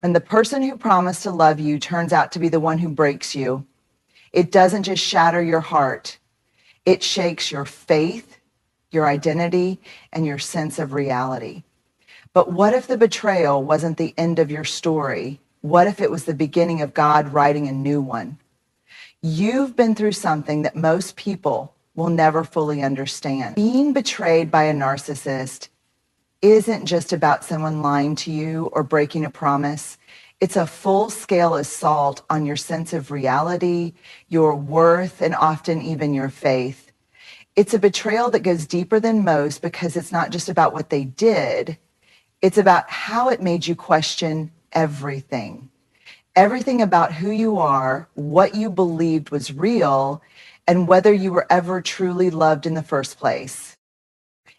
And the person who promised to love you turns out to be the one who breaks you. It doesn't just shatter your heart. It shakes your faith, your identity, and your sense of reality. But what if the betrayal wasn't the end of your story? What if it was the beginning of God writing a new one? You've been through something that most people will never fully understand. Being betrayed by a narcissist isn't just about someone lying to you or breaking a promise. It's a full-scale assault on your sense of reality, your worth, and often even your faith. It's a betrayal that goes deeper than most because it's not just about what they did. It's about how it made you question everything. Everything about who you are, what you believed was real, and whether you were ever truly loved in the first place.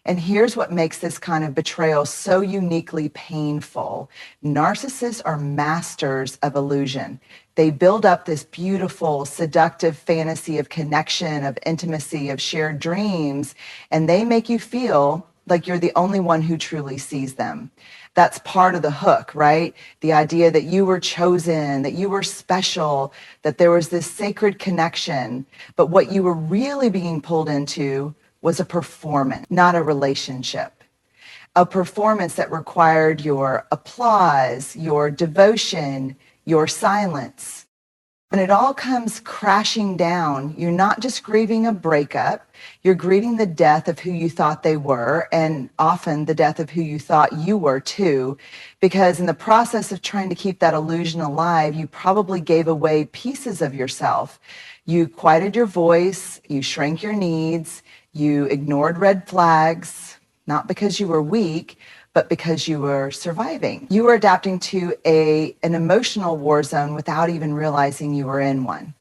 And here's what makes this kind of betrayal so uniquely painful. Narcissists are masters of illusion. They build up this beautiful, seductive fantasy of connection, of intimacy, of shared dreams, and they make you feel like you're the only one who truly sees them. That's part of the hook, right? The idea that you were chosen, that you were special, that there was this sacred connection. But what you were really being pulled into was a performance, not a relationship. A performance that required your applause, your devotion, your silence. When it all comes crashing down, you're not just grieving a breakup, you're grieving the death of who you thought they were, and often the death of who you thought you were too, because in the process of trying to keep that illusion alive, you probably gave away pieces of yourself. You quieted your voice, you shrank your needs, you ignored red flags, not because you were weak, but because you were surviving. You were adapting to an emotional war zone without even realizing you were in one.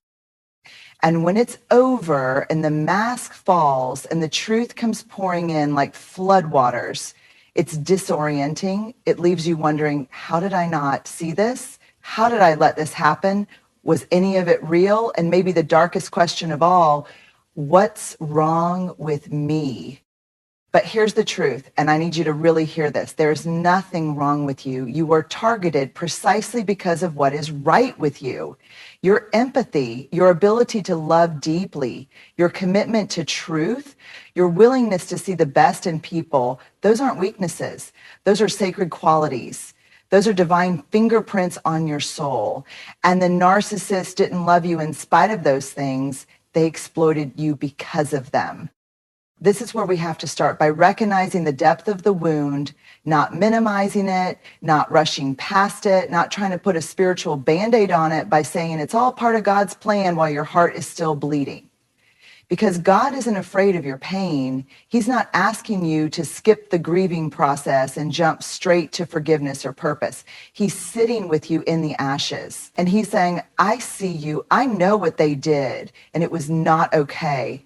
And when it's over and the mask falls and the truth comes pouring in like floodwaters, it's disorienting. It leaves you wondering, how did I not see this? How did I let this happen? Was any of it real? And maybe the darkest question of all, what's wrong with me? But here's the truth, and I need you to really hear this. There's nothing wrong with you. You were targeted precisely because of what is right with you. Your empathy, your ability to love deeply, your commitment to truth, your willingness to see the best in people, those aren't weaknesses. Those are sacred qualities. Those are divine fingerprints on your soul. And the narcissist didn't love you in spite of those things. They exploited you because of them. This is where we have to start, by recognizing the depth of the wound, not minimizing it, not rushing past it, not trying to put a spiritual Band-Aid on it by saying it's all part of God's plan while your heart is still bleeding. Because God isn't afraid of your pain. He's not asking you to skip the grieving process and jump straight to forgiveness or purpose. He's sitting with you in the ashes. And he's saying, I see you. I know what they did, and it was not okay.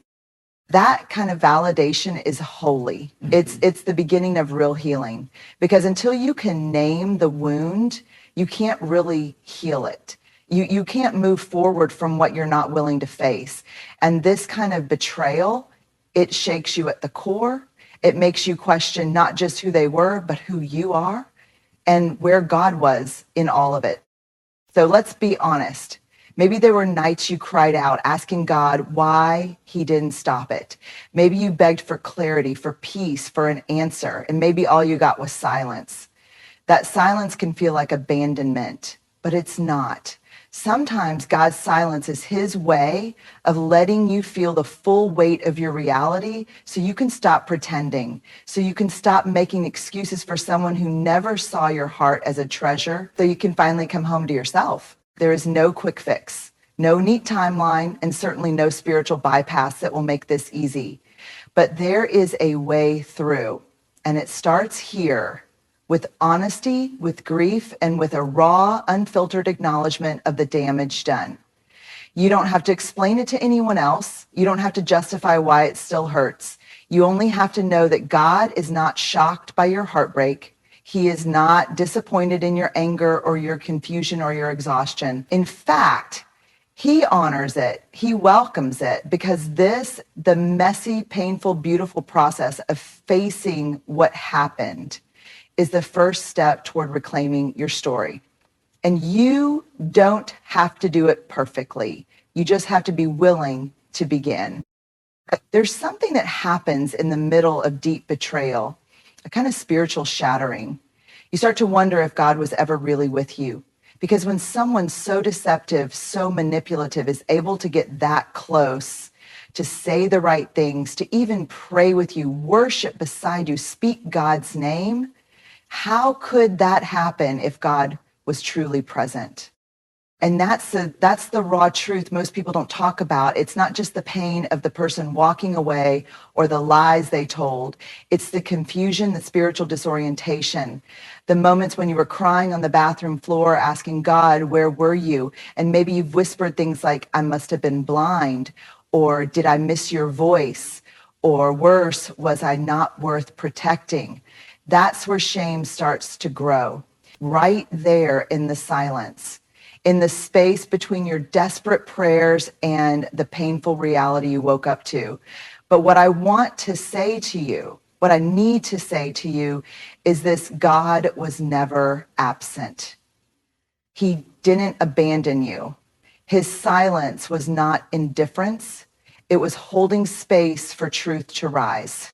That kind of validation is holy. It's the beginning of real healing, because until you can name the wound, you can't really heal it. You can't move forward from what you're not willing to face. And this kind of betrayal, it shakes you at the core. It makes you question not just who they were, but who you are and where God was in all of it. So let's be honest. Maybe there were nights you cried out, asking God why he didn't stop it. Maybe you begged for clarity, for peace, for an answer, and maybe all you got was silence. That silence can feel like abandonment, but it's not. Sometimes God's silence is his way of letting you feel the full weight of your reality so you can stop pretending, so you can stop making excuses for someone who never saw your heart as a treasure, so you can finally come home to yourself. There is no quick fix, no neat timeline, and certainly no spiritual bypass that will make this easy. But there is a way through, and it starts here with honesty, with grief, and with a raw, unfiltered acknowledgement of the damage done. You don't have to explain it to anyone else. You don't have to justify why it still hurts. You only have to know that God is not shocked by your heartbreak. He is not disappointed in your anger or your confusion or your exhaustion. In fact, he honors it. He welcomes it, because the messy, painful, beautiful process of facing what happened is the first step toward reclaiming your story. And you don't have to do it perfectly. You just have to be willing to begin. There's something that happens in the middle of deep betrayal, a kind of spiritual shattering. You start to wonder if God was ever really with you. Because when someone so deceptive, so manipulative is able to get that close, to say the right things, to even pray with you, worship beside you, speak God's name, how could that happen if God was truly present? And that's the raw truth most people don't talk about. It's not just the pain of the person walking away or the lies they told. It's the confusion, the spiritual disorientation, the moments when you were crying on the bathroom floor asking God, where were you? And maybe you've whispered things like, I must have been blind, or did I miss your voice? Or worse, was I not worth protecting? That's where shame starts to grow, right there in the silence, in the space between your desperate prayers and the painful reality you woke up to. But what I want to say to you, what I need to say to you is this: God was never absent. He didn't abandon you. His silence was not indifference. It was holding space for truth to rise.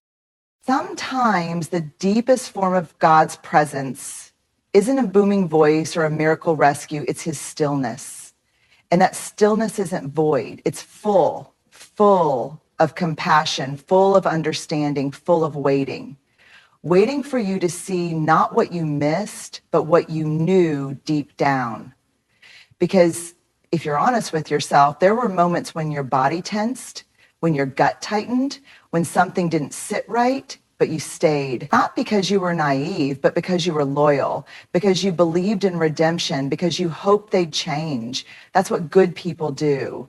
Sometimes the deepest form of God's presence isn't a booming voice or a miracle rescue. It's his stillness. And that stillness isn't void. It's full of compassion, full of understanding, full of waiting for you to see not what you missed, but what you knew deep down. Because if you're honest with yourself, there were moments when your body tensed, when your gut tightened, when something didn't sit right, but you stayed. Not because you were naive, but because you were loyal, because you believed in redemption, because you hoped they'd change. That's what good people do.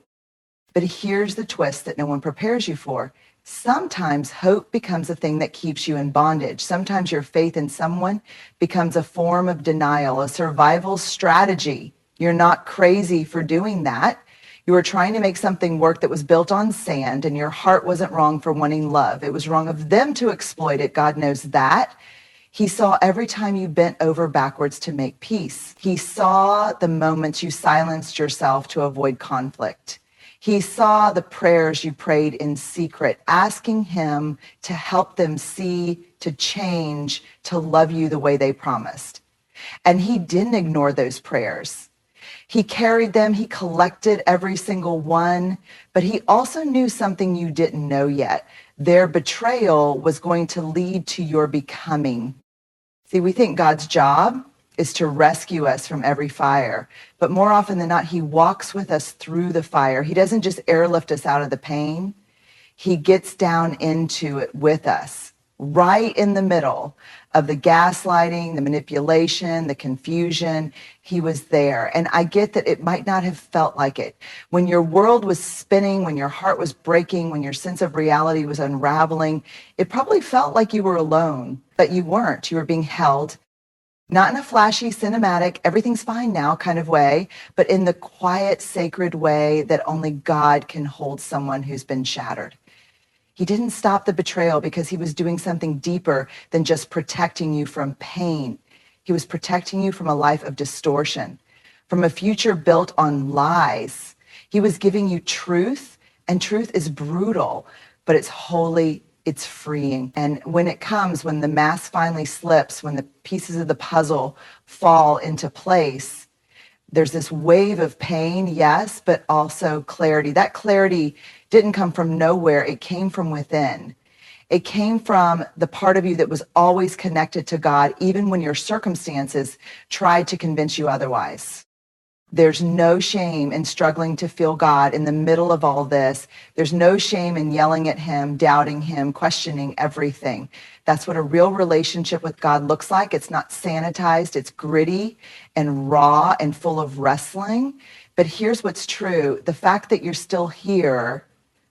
But here's the twist that no one prepares you for. Sometimes hope becomes a thing that keeps you in bondage. Sometimes your faith in someone becomes a form of denial, a survival strategy. You're not crazy for doing that. You were trying to make something work that was built on sand, and your heart wasn't wrong for wanting love. It was wrong of them to exploit it. God knows that. He saw every time you bent over backwards to make peace. He saw the moments you silenced yourself to avoid conflict. He saw the prayers you prayed in secret, asking him to help them see, to change, to love you the way they promised. And he didn't ignore those prayers. He carried them, he collected every single one, but he also knew something you didn't know yet. Their betrayal was going to lead to your becoming. See, we think God's job is to rescue us from every fire, but more often than not, he walks with us through the fire. He doesn't just airlift us out of the pain. He gets down into it with us, right in the middle of the gaslighting, the manipulation, the confusion. He was there. And I get that it might not have felt like it. When your world was spinning, when your heart was breaking, when your sense of reality was unraveling, it probably felt like you were alone, but you weren't. You were being held, not in a flashy, cinematic, everything's fine now kind of way, but in the quiet, sacred way that only God can hold someone who's been shattered. He didn't stop the betrayal because he was doing something deeper than just protecting you from pain. He was protecting you from a life of distortion, from a future built on lies. He was giving you truth, and truth is brutal, but it's holy, it's freeing. And when it comes, when the mask finally slips, when the pieces of the puzzle fall into place, there's this wave of pain, yes, but also clarity. That clarity didn't come from nowhere. It came from within. It came from the part of you that was always connected to God, even when your circumstances tried to convince you otherwise. There's no shame in struggling to feel God in the middle of all this. There's no shame in yelling at him, doubting him, questioning everything. That's what a real relationship with God looks like. It's not sanitized. It's gritty and raw and full of wrestling. But here's what's true. The fact that you're still here,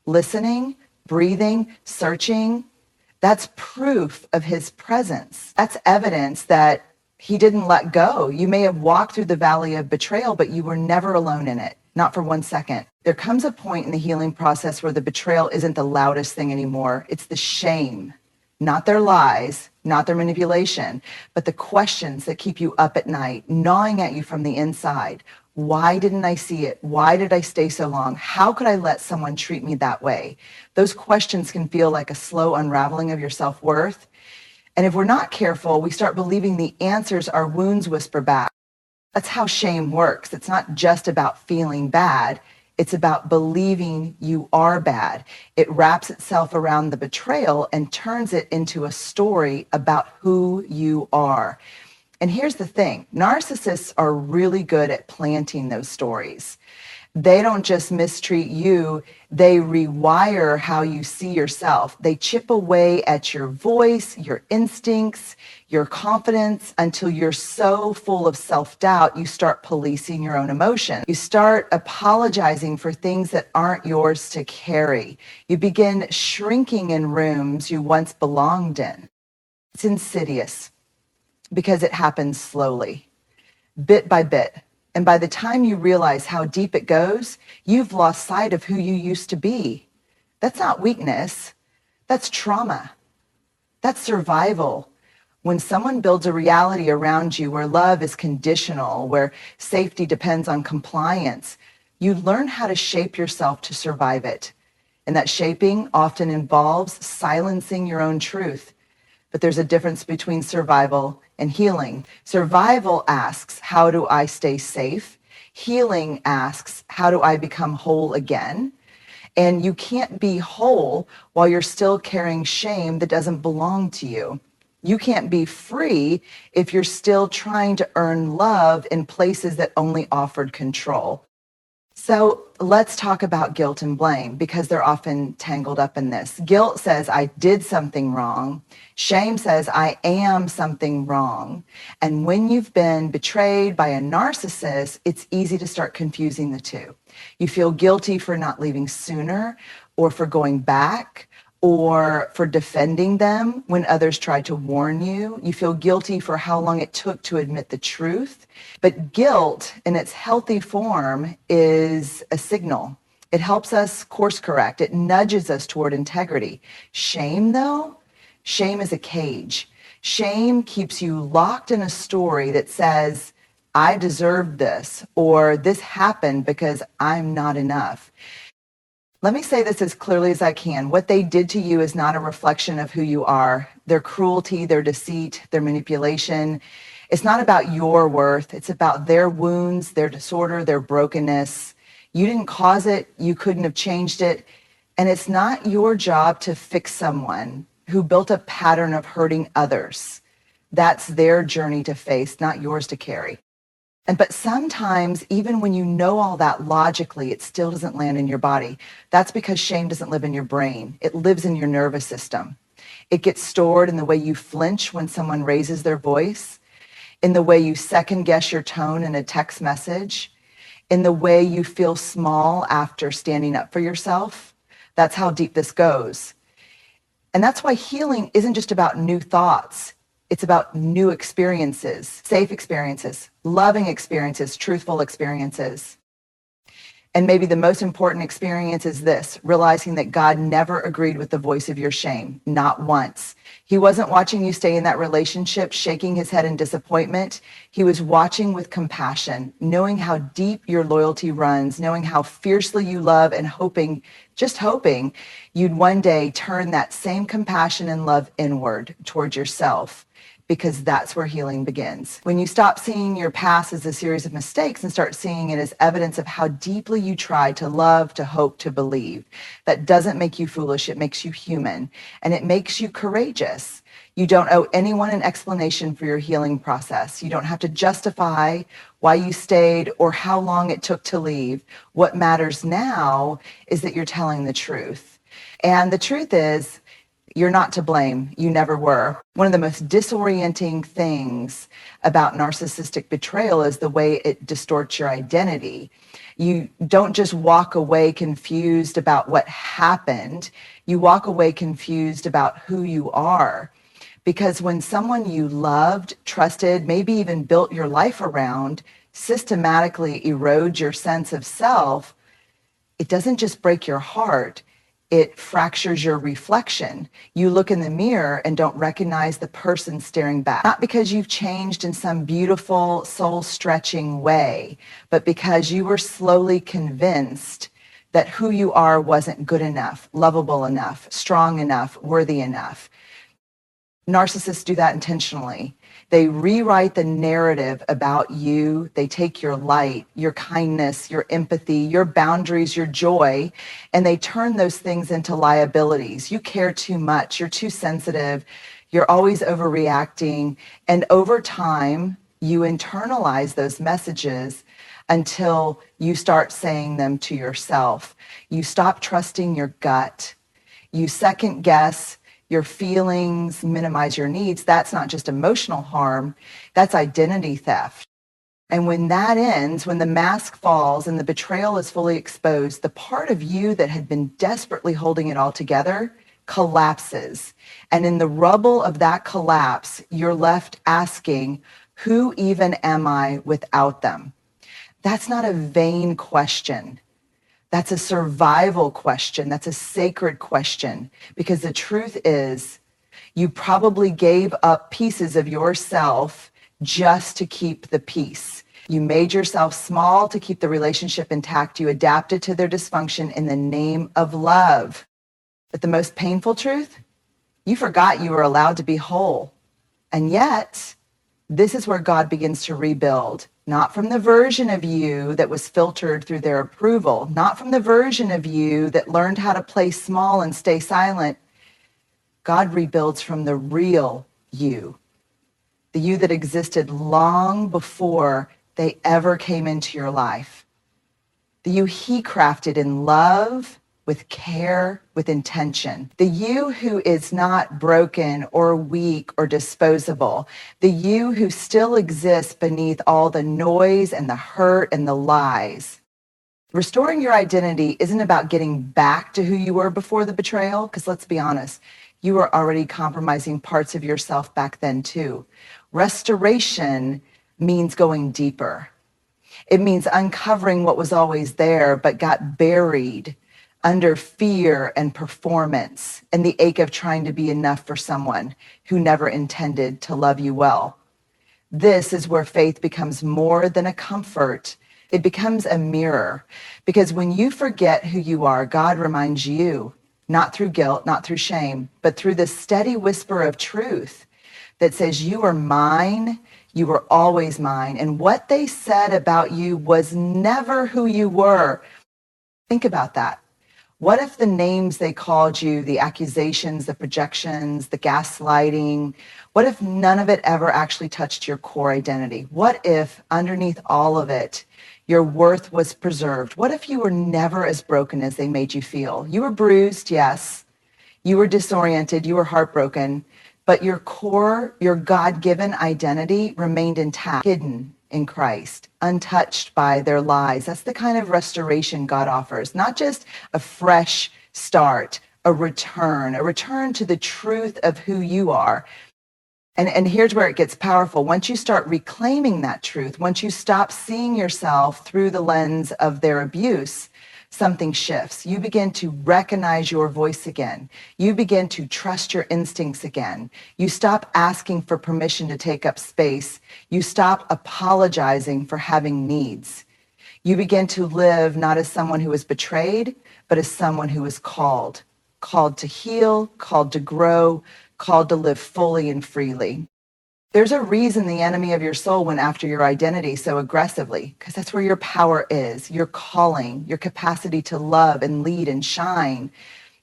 listening, breathing, searching, that's proof of his presence. That's evidence that he didn't let go. You may have walked through the valley of betrayal, but you were never alone in it, not for 1 second. There comes a point in the healing process where the betrayal isn't the loudest thing anymore. It's the shame not their lies, not their manipulation, but the questions that keep you up at night, gnawing at you from the inside. Why didn't I see it? Why did I stay so long? How could I let someone treat me that way? Those questions can feel like a slow unraveling of your self-worth. And if we're not careful, we start believing the answers our wounds whisper back. That's how shame works. It's not just about feeling bad. It's about believing you are bad. It wraps itself around the betrayal and turns it into a story about who you are. And here's the thing, narcissists are really good at planting those stories. They don't just mistreat you, they rewire how you see yourself. They chip away at your voice, your instincts, your confidence until you're so full of self-doubt, you start policing your own emotion. You start apologizing for things that aren't yours to carry. You begin shrinking in rooms you once belonged in. It's insidious because it happens slowly, bit by bit. And by the time you realize how deep it goes, you've lost sight of who you used to be. That's not weakness. That's trauma. That's survival. When someone builds a reality around you where love is conditional, where safety depends on compliance, you learn how to shape yourself to survive it. And that shaping often involves silencing your own truth. But there's a difference between survival and healing. Survival asks, how do I stay safe? Healing asks, how do I become whole again? And you can't be whole while you're still carrying shame that doesn't belong to you. You can't be free if you're still trying to earn love in places that only offered control. So let's talk about guilt and blame because they're often tangled up in this. Guilt says I did something wrong. Shame says I am something wrong. And when you've been betrayed by a narcissist, it's easy to start confusing the two. You feel guilty for not leaving sooner or for going back or for defending them when others tried to warn you. You feel guilty for how long it took to admit the truth. But guilt in its healthy form is a signal. It helps us course correct. It nudges us toward integrity. Shame, though, shame is a cage. Shame keeps you locked in a story that says, I deserved this, or this happened because I'm not enough. Let me say this as clearly as I can. What they did to you is not a reflection of who you are. Their cruelty, their deceit, their manipulation. It's not about your worth. It's about their wounds, their disorder, their brokenness. You didn't cause it. You couldn't have changed it. And it's not your job to fix someone who built a pattern of hurting others. That's their journey to face, not yours to carry. But sometimes, even when you know all that logically, it still doesn't land in your body. That's because shame doesn't live in your brain. It lives in your nervous system. It gets stored in the way you flinch when someone raises their voice, in the way you second guess your tone in a text message, in the way you feel small after standing up for yourself. That's how deep this goes. And that's why healing isn't just about new thoughts. It's about new experiences, safe experiences, loving experiences, truthful experiences. And maybe the most important experience is this, realizing that God never agreed with the voice of your shame, not once. He wasn't watching you stay in that relationship, shaking his head in disappointment. He was watching with compassion, knowing how deep your loyalty runs, knowing how fiercely you love, and hoping, just hoping, you'd one day turn that same compassion and love inward towards yourself. Because that's where healing begins. When you stop seeing your past as a series of mistakes and start seeing it as evidence of how deeply you tried to love, to hope, to believe, that doesn't make you foolish, it makes you human, and it makes you courageous. You don't owe anyone an explanation for your healing process. You don't have to justify why you stayed or how long it took to leave. What matters now is that you're telling the truth. And the truth is, you're not to blame. You never were. One of the most disorienting things about narcissistic betrayal is the way it distorts your identity. You don't just walk away confused about what happened. You walk away confused about who you are. Because when someone you loved, trusted, maybe even built your life around, systematically erodes your sense of self, it doesn't just break your heart. it fractures your reflection. You look in the mirror and don't recognize the person staring back. Not because you've changed in some beautiful, soul-stretching way, but because you were slowly convinced that who you are wasn't good enough, lovable enough, strong enough, worthy enough. Narcissists do that intentionally. They rewrite the narrative about you. They take your light, your kindness, your empathy, your boundaries, your joy, and they turn those things into liabilities. You care too much. You're too sensitive. You're always overreacting. And over time, you internalize those messages until you start saying them to yourself. You stop trusting your gut. You second guess your feelings, minimize your needs. That's not just emotional harm, that's identity theft. And when that ends, when the mask falls and the betrayal is fully exposed, the part of you that had been desperately holding it all together collapses. And in the rubble of that collapse, you're left asking, who even am I without them? That's not a vain question. That's a survival question. That's a sacred question. Because the truth is, you probably gave up pieces of yourself just to keep the peace. You made yourself small to keep the relationship intact. You adapted to their dysfunction in the name of love. But the most painful truth, you forgot you were allowed to be whole. And yet, this is where God begins to rebuild. Not from the version of you that was filtered through their approval, not from the version of you that learned how to play small and stay silent. God rebuilds from the real you, the you that existed long before they ever came into your life, the you he crafted in love, with care, with intention. The you who is not broken or weak or disposable. The you who still exists beneath all the noise and the hurt and the lies. Restoring your identity isn't about getting back to who you were before the betrayal, because let's be honest, you were already compromising parts of yourself back then too. Restoration means going deeper. It means uncovering what was always there but got buried under fear and performance and the ache of trying to be enough for someone who never intended to love you well. This is where faith becomes more than a comfort. It becomes a mirror, because when you forget who you are, God reminds you, not through guilt, not through shame, but through the steady whisper of truth that says, you are mine, you were always mine, and what they said about you was never who you were. Think about that. What if the names they called you, the accusations, the projections, the gaslighting, what if none of it ever actually touched your core identity? What if underneath all of it, your worth was preserved? What if you were never as broken as they made you feel? You were bruised, yes. You were disoriented, you were heartbroken, but your core, your God-given identity remained intact, hidden in Christ, untouched by their lies. That's the kind of restoration God offers, not just a fresh start, a return to the truth of who you are. And here's where it gets powerful. Once you start reclaiming that truth, once you stop seeing yourself through the lens of their abuse, something shifts. You begin to recognize your voice again. You begin to trust your instincts again. You stop asking for permission to take up space. You stop apologizing for having needs. You begin to live not as someone who was betrayed, but as someone who is called to heal, called to grow, called to live fully and freely. There's a reason the enemy of your soul went after your identity so aggressively, because that's where your power is, your calling, your capacity to love and lead and shine.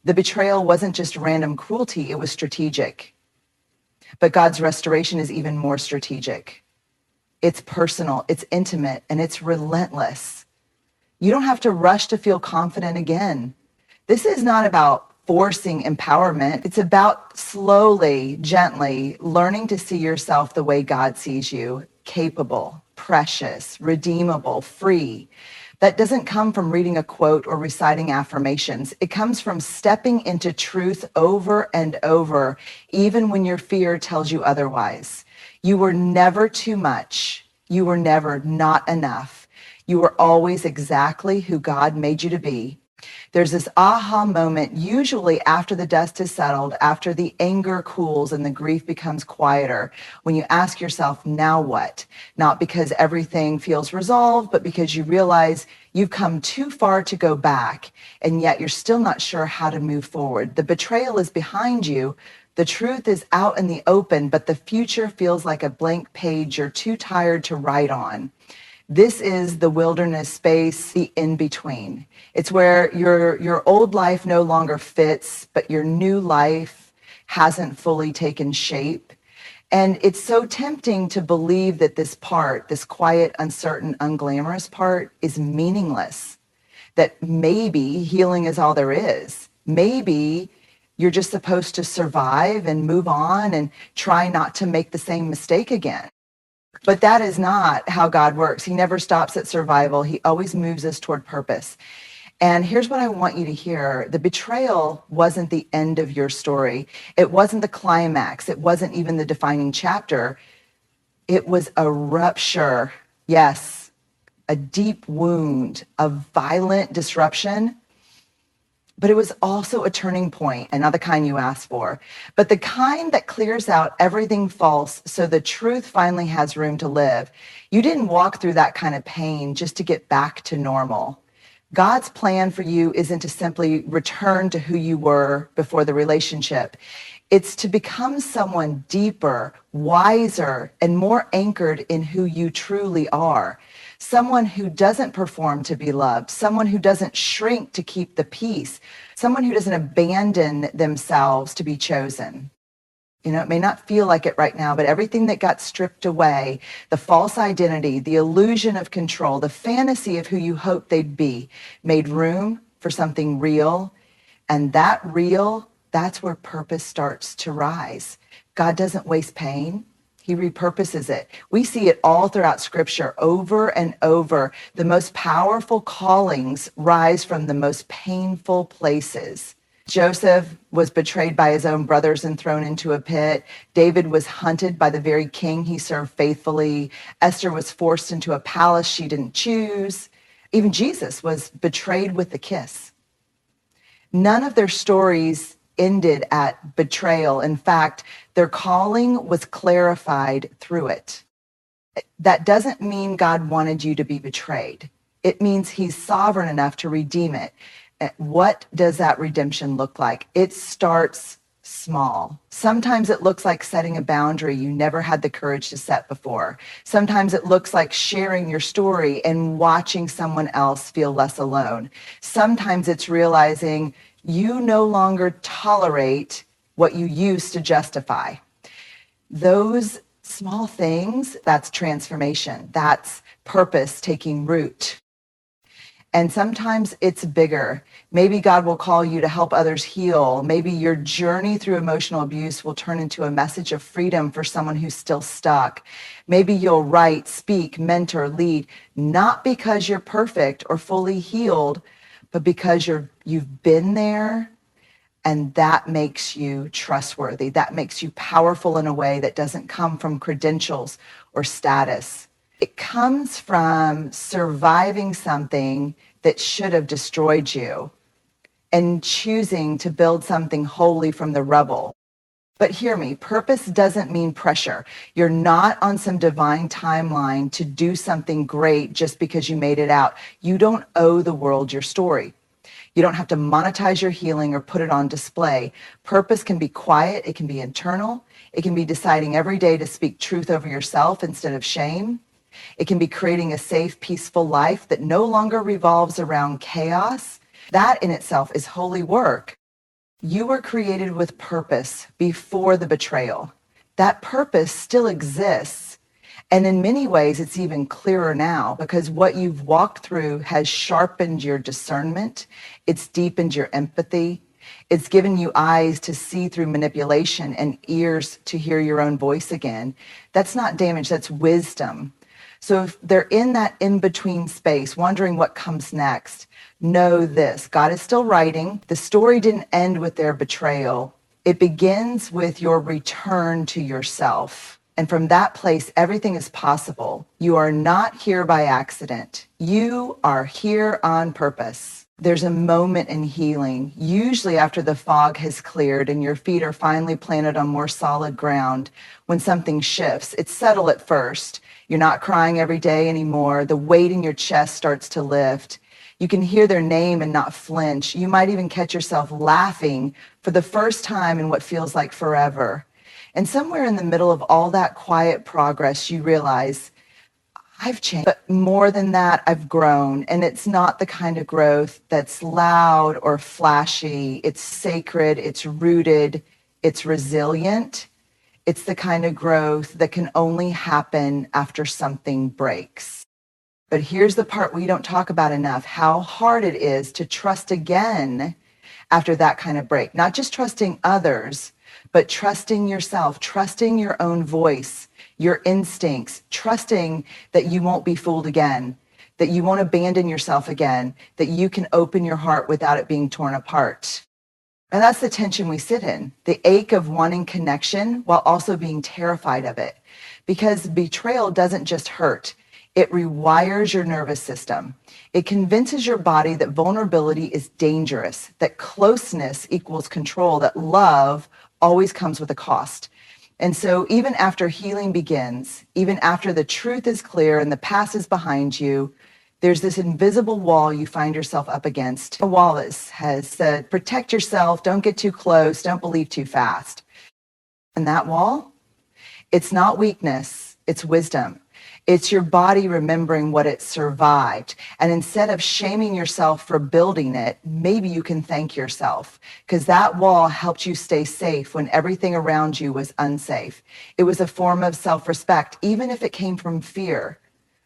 The betrayal wasn't just random cruelty, it was strategic. But God's restoration is even more strategic. It's personal, it's intimate, and it's relentless. You don't have to rush to feel confident again. This is not about forcing empowerment. It's about slowly, gently learning to see yourself the way God sees you, capable, precious, redeemable, free. That doesn't come from reading a quote or reciting affirmations. It comes from stepping into truth over and over, even when your fear tells you otherwise. You were never too much. You were never not enough. You were always exactly who God made you to be. There's this aha moment, usually after the dust has settled, after the anger cools and the grief becomes quieter, when you ask yourself, now what? Not because everything feels resolved, but because you realize you've come too far to go back, and yet you're still not sure how to move forward. The betrayal is behind you. The truth is out in the open, but the future feels like a blank page you're too tired to write on. This is the wilderness space, the in-between. It's where your old life no longer fits, but your new life hasn't fully taken shape. And it's so tempting to believe that this part, this quiet, uncertain, unglamorous part, is meaningless. That maybe healing is all there is. Maybe you're just supposed to survive and move on and try not to make the same mistake again. But that is not how God works. He never stops at survival. He always moves us toward purpose. And here's what I want you to hear. The betrayal wasn't the end of your story. It wasn't the climax. It wasn't even the defining chapter. It was a rupture. Yes, a deep wound, a violent disruption. But it was also a turning point, and not the kind you asked for, but the kind that clears out everything false so the truth finally has room to live. You didn't walk through that kind of pain just to get back to normal. God's plan for you isn't to simply return to who you were before the relationship. It's to become someone deeper, wiser, and more anchored in who you truly are. Someone who doesn't perform to be loved, someone who doesn't shrink to keep the peace, someone who doesn't abandon themselves to be chosen. You know, it may not feel like it right now, but everything that got stripped away, the false identity, the illusion of control, the fantasy of who you hoped they'd be, made room for something real. And that real, that's where purpose starts to rise. God doesn't waste pain. He repurposes it. We see it all throughout Scripture over and over. The most powerful callings rise from the most painful places. Joseph was betrayed by his own brothers and thrown into a pit. David was hunted by the very king he served faithfully. Esther was forced into a palace she didn't choose. Even Jesus was betrayed with a kiss. None of their stories ended at betrayal. In fact, their calling was clarified through it. That doesn't mean God wanted you to be betrayed. It means he's sovereign enough to redeem it. What does that redemption look like? It starts small. Sometimes it looks like setting a boundary you never had the courage to set before. Sometimes it looks like sharing your story and watching someone else feel less alone. Sometimes it's realizing you no longer tolerate what you used to justify. Those small things, that's transformation. That's purpose taking root. And sometimes it's bigger. Maybe God will call you to help others heal. Maybe your journey through emotional abuse will turn into a message of freedom for someone who's still stuck. Maybe you'll write, speak, mentor, lead, not because you're perfect or fully healed, but because you've been there, and that makes you trustworthy. That makes you powerful in a way that doesn't come from credentials or status. It comes from surviving something that should have destroyed you and choosing to build something holy from the rubble. But hear me, purpose doesn't mean pressure. You're not on some divine timeline to do something great just because you made it out. You don't owe the world your story. You don't have to monetize your healing or put it on display. Purpose can be quiet. It can be internal. It can be deciding every day to speak truth over yourself instead of shame. It can be creating a safe, peaceful life that no longer revolves around chaos. That in itself is holy work. You were created with purpose before the betrayal. That purpose still exists. And in many ways, it's even clearer now because what you've walked through has sharpened your discernment. It's deepened your empathy. It's given you eyes to see through manipulation and ears to hear your own voice again. That's not damage, that's wisdom. So if they're in that in-between space, wondering what comes next, know this: God is still writing. The story didn't end with their betrayal. It begins with your return to yourself. And from that place, everything is possible. You are not here by accident. You are here on purpose. There's a moment in healing, usually after the fog has cleared and your feet are finally planted on more solid ground, when something shifts. It's subtle at first. You're not crying every day anymore. The weight in your chest starts to lift. You can hear their name and not flinch. You might even catch yourself laughing for the first time in what feels like forever. And somewhere in the middle of all that quiet progress, you realize, I've changed, but more than that, I've grown. And it's not the kind of growth that's loud or flashy. It's sacred, it's rooted, it's resilient. It's the kind of growth that can only happen after something breaks. But here's the part we don't talk about enough, how hard it is to trust again after that kind of break. Not just trusting others, but trusting yourself, trusting your own voice, your instincts, trusting that you won't be fooled again, that you won't abandon yourself again, that you can open your heart without it being torn apart. And that's the tension we sit in, the ache of wanting connection while also being terrified of it. Because betrayal doesn't just hurt, it rewires your nervous system. It convinces your body that vulnerability is dangerous, that closeness equals control, that love always comes with a cost. And so even after healing begins, even after the truth is clear and the past is behind you, there's this invisible wall you find yourself up against. Wallace has said, protect yourself, don't get too close, don't believe too fast. And that wall, it's not weakness, it's wisdom. It's your body remembering what it survived. And instead of shaming yourself for building it, maybe you can thank yourself, because that wall helped you stay safe when everything around you was unsafe. It was a form of self-respect, even if it came from fear.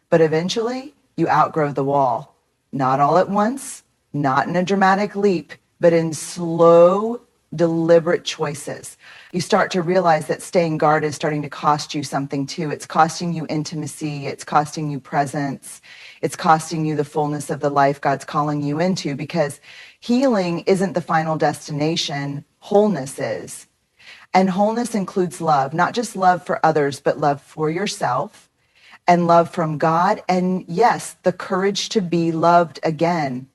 But eventually, you outgrow the wall. Not all at once, not in a dramatic leap, but in slow, deliberate choices. You start to realize that staying guard is starting to cost you something too. It's costing you intimacy. It's costing you presence. It's costing you the fullness of the life God's calling you into, because healing isn't the final destination. Wholeness is. And wholeness includes love, not just love for others, but love for yourself and love from God. And yes, the courage to be loved again.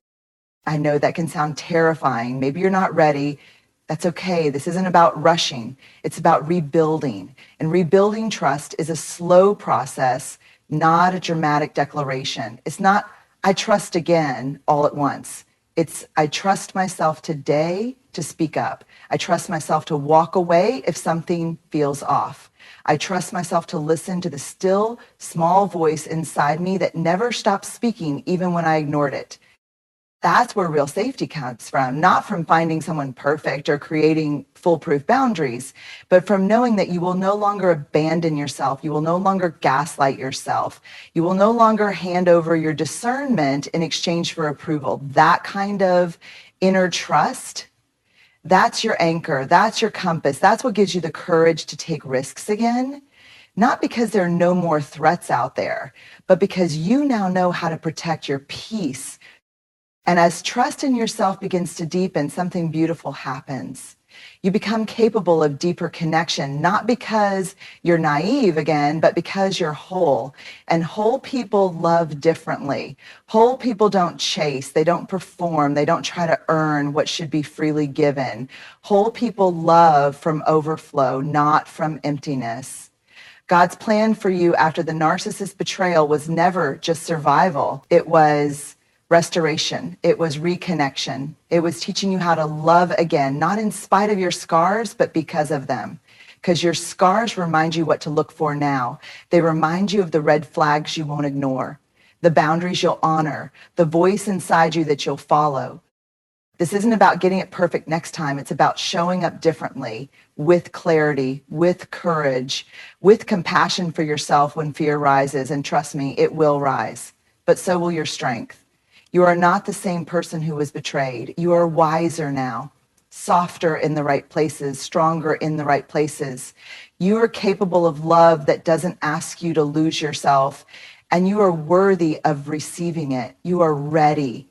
I know that can sound terrifying. Maybe you're not ready. That's okay. This isn't about rushing. It's about rebuilding. And rebuilding trust is a slow process, not a dramatic declaration. It's not, I trust again all at once. It's, I trust myself today to speak up. I trust myself to walk away if something feels off. I trust myself to listen to the still, small voice inside me that never stops speaking, even when I ignored it. That's where real safety comes from, not from finding someone perfect or creating foolproof boundaries, but from knowing that you will no longer abandon yourself. You will no longer gaslight yourself. You will no longer hand over your discernment in exchange for approval. That kind of inner trust, that's your anchor. That's your compass. That's what gives you the courage to take risks again. Not because there are no more threats out there, but because you now know how to protect your peace. And as trust in yourself begins to deepen, something beautiful happens. You become capable of deeper connection, not because you're naive again, but because you're whole. And whole people love differently. Whole people don't chase, they don't perform, they don't try to earn what should be freely given. Whole people love from overflow, not from emptiness. God's plan for you after the narcissist betrayal was never just survival. It was restoration. It was reconnection. It was teaching you how to love again, not in spite of your scars, but because of them. Because your scars remind you what to look for now. They remind you of the red flags you won't ignore, the boundaries you'll honor, the voice inside you that you'll follow. This isn't about getting it perfect next time. It's about showing up differently, with clarity, with courage, with compassion for yourself when fear rises. And trust me, it will rise, but so will your strength. You are not the same person who was betrayed. You are wiser now, softer in the right places, stronger in the right places. You are capable of love that doesn't ask you to lose yourself, and you are worthy of receiving it. You are ready.